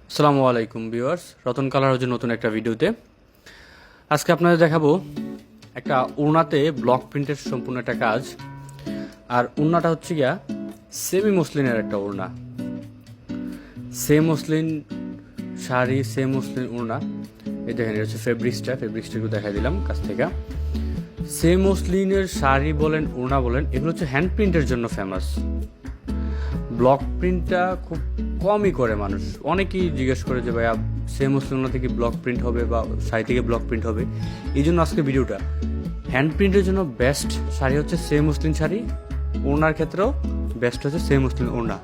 আসসালামু আলাইকুম viewers, Ratan colour হচ্ছে নতুন একটা ভিডিওতে। আজকে আপনাদের দেখাবো একটা ওড়নাতে ব্লক প্রিন্টের সম্পূর্ণ একটা কাজ। আর ওড়নাটা হচ্ছে গিয়া সেমি মসলিনের একটা ওড়না, same muslin sari, same muslin ওড়না। এই দেখেন, এটা হচ্ছে ফেব্রিক্সটা একটু দেখাই দিলাম কাছ থেকে। সেম মসলিনের শাড়ি বলেন, ওড়না বলেন, এগুলো হচ্ছে হ্যান্ড প্রিন্টের জন্য ফেমাস। ব্লক প্রিন্টটা খুব কমই করে মানুষ। অনেকেই জিজ্ঞেস করে যে ভাইয়া সেম মুসলিম থেকে ব্লক প্রিন্ট হবে বা শাড়ি থেকে ব্লক প্রিন্ট হবে। এই জন্য আজকে ভিডিওটা হ্যান্ড প্রিন্টের জন্য বেস্ট শাড়ি হচ্ছে সেম মুসলিম শাড়ি, ওড়নার ক্ষেত্রেও বেস্ট হচ্ছে সেম মুসলিম ওড়না।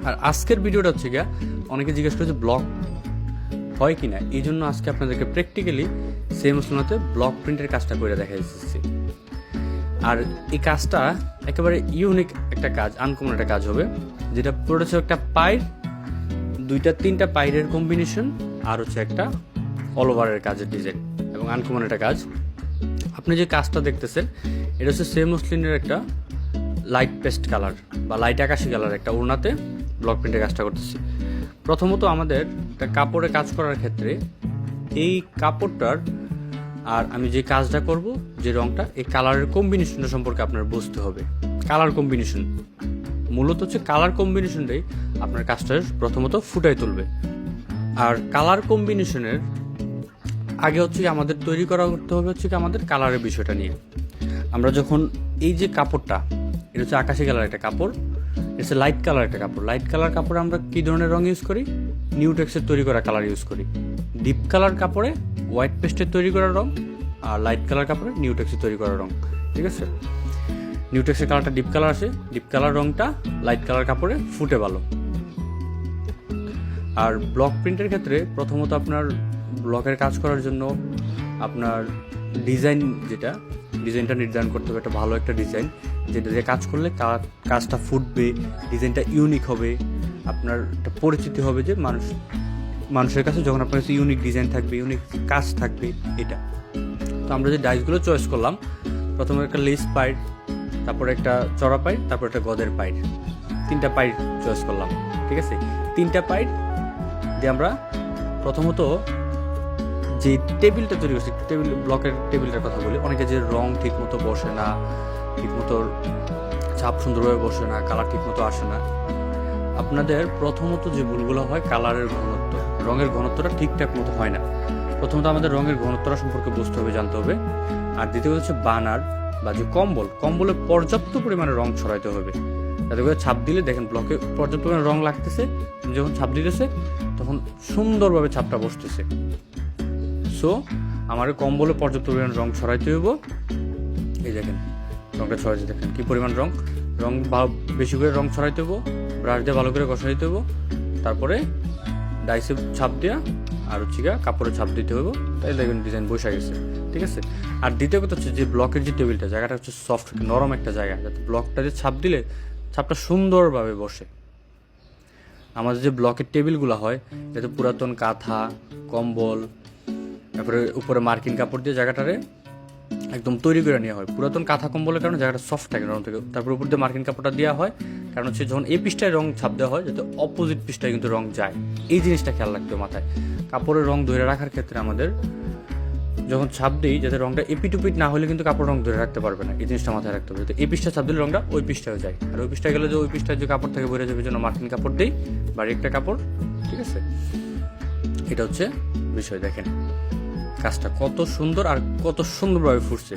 আর আজকের ভিডিওটা হচ্ছে গিয়া অনেকে জিজ্ঞেস করে যে ব্লক হয় কি না, এই জন্য আজকে আপনাদেরকে প্র্যাকটিক্যালি সেম মুসলিমতে ব্লক প্রিন্টের কাজটা করে দেখা যাচ্ছে। আর এই কাজটা একেবারে ইউনিক একটা কাজ, আনকমন একটা কাজ হবে, যেটা পুরোটা হচ্ছে একটা পায়ের, দুইটা তিনটা পায়ের কম্বিনেশন, আর হচ্ছে একটা অল ওভারের কাজের ডিজাইন এবং আনকমন একটা কাজ। আপনি যে কাজটা দেখতেছেন এটা হচ্ছে সেম মসলিনের একটা লাইট পেস্ট কালার বা লাইট আকাশি কালার একটা ওড়নাতে ব্লক প্রিন্টের কাজটা করতেছি। প্রথমত আমাদের একটা কাপড়ে কাজ করার ক্ষেত্রে এই কাপড়টার আর আমি যে কাজটা করব, যে রংটা, এই কালারের কম্বিনেশনটা সম্পর্কে আপনার বুঝতে হবে। কালার কম্বিনেশন মূলত হচ্ছে কালার কম্বিনেশনটাই আপনার কাজটা প্রথমত ফুটাই তুলবে। আর কালার কম্বিনেশনের আগে হচ্ছে আমাদের তৈরি করা করতে হবে হচ্ছে আমাদের কালারের বিষয়টা নিয়ে। আমরা যখন এই যে কাপড়টা, এটা হচ্ছে আকাশি কালার একটা কাপড়, এটা হচ্ছে লাইট কালার একটা কাপড়। লাইট কালার কাপড়ে আমরা কী ধরনের রং ইউজ করি? নিউটেক্সের তৈরি করা কালার ইউজ করি। ডিপ কালার কাপড়ে হোয়াইট পেস্টের তৈরি করা রং, আর লাইট কালার কাপড়ে নিউটেক্সের তৈরি করা রং। ঠিক আছে, নিউটেক্সের কালারটা ডিপ কালার আসে, ডিপ কালার রংটা লাইট কালার কাপড়ে ফুটে ভালো। আর ব্লক প্রিন্টের ক্ষেত্রে প্রথমত আপনার ব্লকের কাজ করার জন্য আপনার ডিজাইন, ডিজাইনটা নির্ধারণ করতে হবে, একটা ভালো একটা ডিজাইন, যেটা দিয়ে কাজ করলে কাজটা ফুটবে, ডিজাইনটা ইউনিক হবে, আপনার একটা পরিচিতি হবে, যে মানুষের কাছে যখন আপনার কাছে ইউনিক ডিজাইন থাকবে, ইউনিক কাজ থাকবে। এটা তো আমরা যে ডাইসগুলো চয়েস করলাম, প্রথমে একটা লেস পাইট, তারপরে একটা চড়া পাইট, তারপর একটা গদের পাইট, তিনটা পাইট চয়েস করলাম। ঠিক আছে, তিনটা পাইট দিয়ে আমরা প্রথমত যে টেবিলটা তৈরি করছি, ব্লকের টেবিলটার কথা বলি। অনেকে যে রং ঠিক মতো বসে না, ঠিক মতো ছাপ সুন্দরভাবে বসে না, কালার ঠিক মতো আসে না। আপনাদের প্রথমত যে ভুলগুলো হয়, কালারের ঘনত্ব, রঙের ঘনত্বটা ঠিকঠাক মতো হয় না। প্রথমত আমাদের রঙের ঘনত্বটা সম্পর্কে বুঝতে হবে, জানতে হবে। আর দ্বিতীয়ত হচ্ছে বানার বা যে কম্বলে পর্যাপ্ত পরিমাণে রং ছড়াইতে হবে, যাতে করে ছাপ দিলে দেখেন ব্লকে পর্যাপ্ত পরিমাণে রং লাগতেছে, যখন ছাপ দিতেছে তখন সুন্দরভাবে ছাপটা বসতেছে। সো আমার কম্বলে পর্যাপ্ত পরিমাণ রং ছড়াইতে হইব। এই দেখেন রংটা ছড়াইতে, দেখেন কি পরিমাণ রং বেশি করে রং ছড়াইতে হইব, ব্রাশ দিয়ে ভালো করে ঘষাইতে হইব, তারপরে ডাইসে ছাপ দেওয়া আর হচ্ছে কাপড়ে ছাপ দিতে হইব, তাই দেখবেন ডিজাইন বসে গেছে। ঠিক আছে, আর দ্বিতীয় কথা হচ্ছে যে ব্লকের যে টেবিলটা, জায়গাটা হচ্ছে সফট, নরম একটা জায়গা, যাতে ব্লকটা যে ছাপ দিলে ছাপটা সুন্দরভাবে বসে। আমাদের যে ব্লকের টেবিলগুলো হয়, যাতে পুরাতন কাঁথা, কম্বল, তারপরে উপরে মার্কিন কাপড় দিয়ে জায়গাটারে একদম তৈরি করে নেওয়া হয়। পুরাতন কাঁথা কম্বলের কারণে জায়গাটা সফট থাকে নরম থেকে, তারপর উপর দিয়ে মার্কিন কাপড়টা দেওয়া হয়, কারণ হচ্ছে যখন এই পৃষ্ঠায় রং ছাপ দেওয়া হয় যাতে অপোজিট পৃষ্ঠায় কিন্তু রং যায়। এই জিনিসটা খেয়াল রাখতে হবে মাথায়। কাপড়ের রং ধরে রাখার ক্ষেত্রে আমাদের যখন ছাপ দিই, যাতে রংটা এপিটুপিট না হলে কিন্তু কাপড় রং ধরে রাখতে পারবে না, এই জিনিসটা মাথায় রাখতে হবে। যাতে এই পৃষ্ঠা ছাপ দিলে রংটা ওই পৃষ্ঠায় যায়, আর ওই পৃষ্ঠায় গেলে যে ওই পৃষ্ঠায় যে কাপড় থেকে বেড়ে যাবে, জন্য মার্কিন কাপড় দিই বা একটা কাপড়। ঠিক আছে, এটা হচ্ছে বিষয়। দেখেন কাজটা কত সুন্দর আর কত সুন্দরভাবে ফুটছে।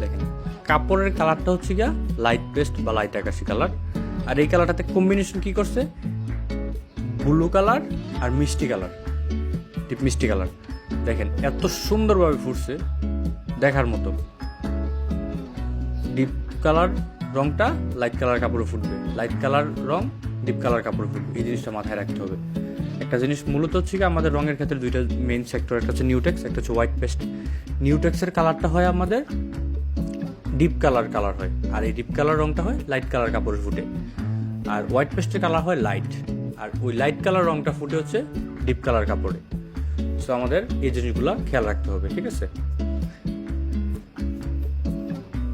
দেখেন কাপড়ের কালারটা হচ্ছে গিয়া লাইট পেস্ট বা লাইট আকাশি কালার, আর এই কালারটাতে কম্বিনেশন কি করছে, ব্লু কালার আর মিষ্টি কালার, ডিপ মিষ্টি কালার। দেখেন এত সুন্দরভাবে ফুটছে, দেখার মতো। ডিপ কালার রংটা লাইট কালার কাপড়ে ফুটবে, লাইট কালার রং ডিপ কালার কাপড়ে ফুটবে, এই জিনিসটা মাথায় রাখতে হবে। একটা জিনিস মূলত হচ্ছে কি, আমাদের রঙের ক্ষেত্রে দুইটা মেইন সেক্টর, একটা হচ্ছে নিউটেক্স, একটা হচ্ছে হোয়াইট পেস্ট। নিউটেক্সের কালারটা হয় আমাদের ডিপ কালার হয়, আর এই ডিপ কালার রংটা হয় লাইট কালার কাপড়ে ফুটে। আর হোয়াইট পেস্টের কালার হয় লাইট, আর ওই লাইট কালার রংটা ফুটে হচ্ছে ডিপ কালার কাপড়ে। সো আমাদের এই জিনিসগুলো খেয়াল রাখতে হবে। ঠিক আছে,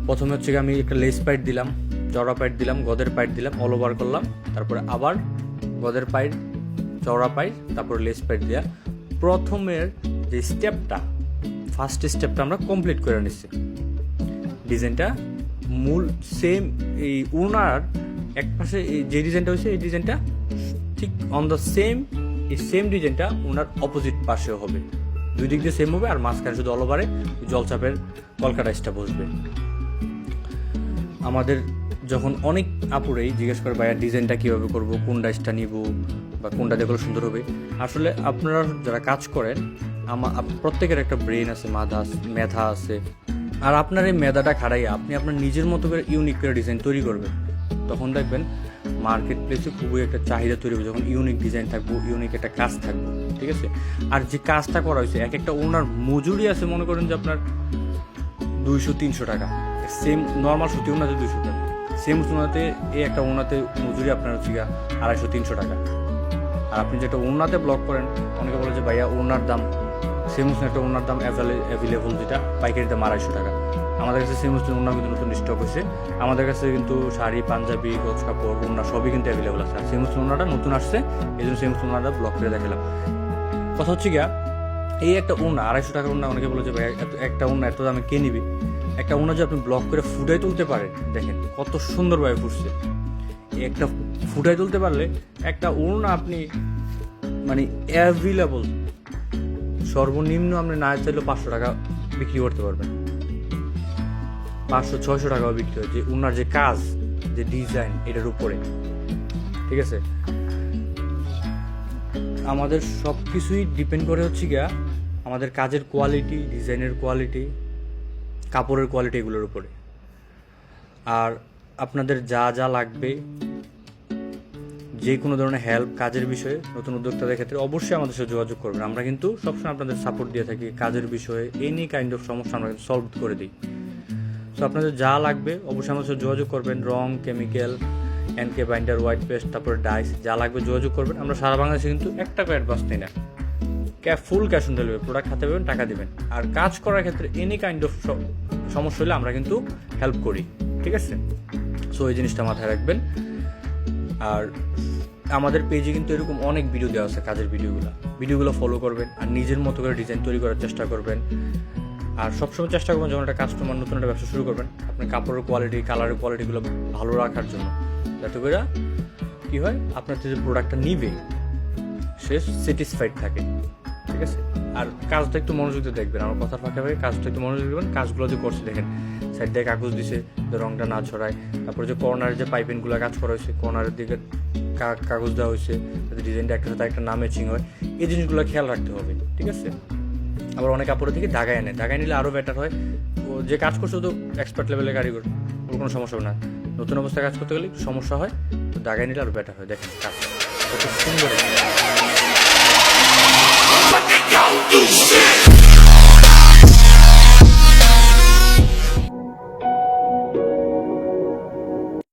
প্রথমে হচ্ছে আমি একটা লেস পাইট দিলাম, চড়া পাইট দিলাম, গদের পাইট দিলাম, অল ওভার করলাম, তারপরে আবার গদের পাইট চওড়া পাইট, তারপর লেস পাইট দেওয়া। প্রথমের যে স্টেপটা, ফার্স্ট স্টেপটা আমরা কমপ্লিট করে নিচ্ছি। ডিজাইনটা মূল সেম, এই ওনার এক পাশে যে ডিজাইনটা হয়েছে এই ডিজাইনটা ঠিক অন দ্য সেম, এই সেম ডিজাইনটা ওনার অপোজিট পাশেও হবে, দুই দিক দিয়ে সেম হবে। আর মাঝখানে শুধু অলওভারে জলচাপের কলকাটাইজটা বসবে। আমাদের যখন অনেক আপুরেই জিজ্ঞেস করে ভাইয়া ডিজাইনটা কীভাবে করবো, কোন ডাইসটা নিব বা কোনটা দেখলে সুন্দর হবে। আসলে আপনারা যারা কাজ করেন, প্রত্যেকের একটা ব্রেন আছে, মেধা আছে। আর আপনার এই মেধাটা খাড়াইয়া আপনি আপনার নিজের মতো করে ইউনিক করে ডিজাইন তৈরি করবেন, তখন দেখবেন মার্কেট প্লেসে খুবই একটা চাহিদা তৈরি হবে, যখন ইউনিক ডিজাইন থাকবো, ইউনিক একটা কাজ থাকবে, ঠিক আছে। আর যে কাজটা করা হয়েছে, এক একটা ওনার মজুরি আছে, মনে করেন যে আপনার 200-300 টাকা, সেম নর্মাল সুতি ওনাতে 200 টাকা, সেম ওনাতে এই একটা ওনাতে মজুরি আপনার হচ্ছে 250-300 টাকা। আর আপনি যেটা ওনাতে ব্লক করেন, অনেকে বলে যে ভাইয়া ওনার দাম, সেম একটা ওনার দাম অ্যাভেলেবল যেটা পাইকারি দাম 250 টাকা। আমাদের কাছে সেম ওনা কিন্তু নতুন স্টক হয়েছে, আমাদের কাছে কিন্তু শাড়ি, পাঞ্জাবি, গোছ কাপড়, ওনা সবই কিন্তু অ্যাভেলেবল আছে। আর সেম ওনাটা নতুন আসছে, এই জন্য সেম ওনাটা ব্লক করে দেখালাম। কথা হচ্ছে এই একটা ওনা 250 টাকার ওনা, অনেকে বলে যে ভাই একটা ওনা এত দামে কে নিবি। একটা ওনা যে আপনি ব্লক করে ফুটাই তুলতে পারেন, দেখেন কত সুন্দরভাবে ফুটছে। একটা ফুটাই তুলতে পারলে একটা ওনা আপনি মানে অ্যাভেলেবল সর্বনিম্ন আপনি না চাইলেও 500 টাকা বিক্রি করতে পারবেন, 500-600 টাকাও বিক্রি হয়, যে ওনার যে কাজ, যে ডিজাইন এটার উপরে, ঠিক আছে। আমাদের সব কিছুই ডিপেন্ড করে হচ্ছে আমাদের কাজের কোয়ালিটি, ডিজাইনের কোয়ালিটি, কাপড়ের কোয়ালিটি, এগুলোর উপরে। আর আপনাদের যা যা লাগবে, যে কোনো ধরনের হেল্প কাজের বিষয়ে নতুন উদ্যোক্তাদের ক্ষেত্রে অবশ্যই আমাদের সাথে যোগাযোগ করবেন। আমরা কিন্তু সবসময় আপনাদের সাপোর্ট দিয়ে থাকি কাজের বিষয়ে, এনি কাইন্ড অফ সমস্যা আমরা কিন্তু সলভ করে দিই। সো আপনাদের যা লাগবে অবশ্যই আমাদের সাথে যোগাযোগ করবেন। রং, কেমিক্যাল, এনকে বাইন্ডার, হোয়াইট পেস্ট, তারপরে ডাইস, যা লাগবে যোগাযোগ করবেন। আমরা সারা বাংলাদেশে কিন্তু 1 টাকা অ্যাডভান্স নিই না, full cash on delivery, product হাতে পাবেন, টাকা দেবেন। আর কাজ করার ক্ষেত্রে এনি কাইন্ড অফ সমস্যা হলে আমরা কিন্তু হেল্প করি, ঠিক আছে। সো এই জিনিসটা মাথায় রাখবেন। আর আমাদের পেজে কিন্তু এরকম অনেক ভিডিও দেওয়া আছে, কাজের ভিডিওগুলো ফলো করবেন আর নিজের মতো করে ডিজাইন তৈরি করার চেষ্টা করবেন। আর সবসময় চেষ্টা করবেন যখন একটা কাস্টমার নতুন একটা ব্যবসা শুরু করবেন, আপনার কাপড়ের কোয়ালিটি, কালারের কোয়ালিটিগুলো ভালো রাখার জন্য, যাতে করে কী হয়, আপনার যে প্রোডাক্টটা নিবে সে স্যাটিসফাইড থাকে, ঠিক আছে। আর কাজটা একটু মনোযোগ দিয়ে দেখবেন, আমার কথার ফাঁকে কাজটা একটু মনোযোগ দেবেন। কাজগুলো যে করছে দেখেন, সাইড দিয়ে কাগজ দিছে, রংটা না ছড়ায়। তারপরে যে কর্নারের যে পাইপিংগুলো কাজ করা হয়েছে, কর্নারের দিকে কাগজ দেওয়া হয়েছে, যাতে ডিজাইনটা একটা সাথে একটা না ম্যাচিং হয়, এই জিনিসগুলো খেয়াল রাখতে হবে, ঠিক আছে। আবার অনেক কাপড়ের দিকে দাগায় নিলে আরও বেটার হয়। ও যে কাজ করছে তো এক্সপার্ট লেভেলের কারিগর, ওর কোনো সমস্যা হবে না। নতুন অবস্থায় কাজ করতে গেলে একটু সমস্যা হয়, তো দাগায় নিলে আরও বেটার হয়। দেখেন কাজ কত সুন্দর।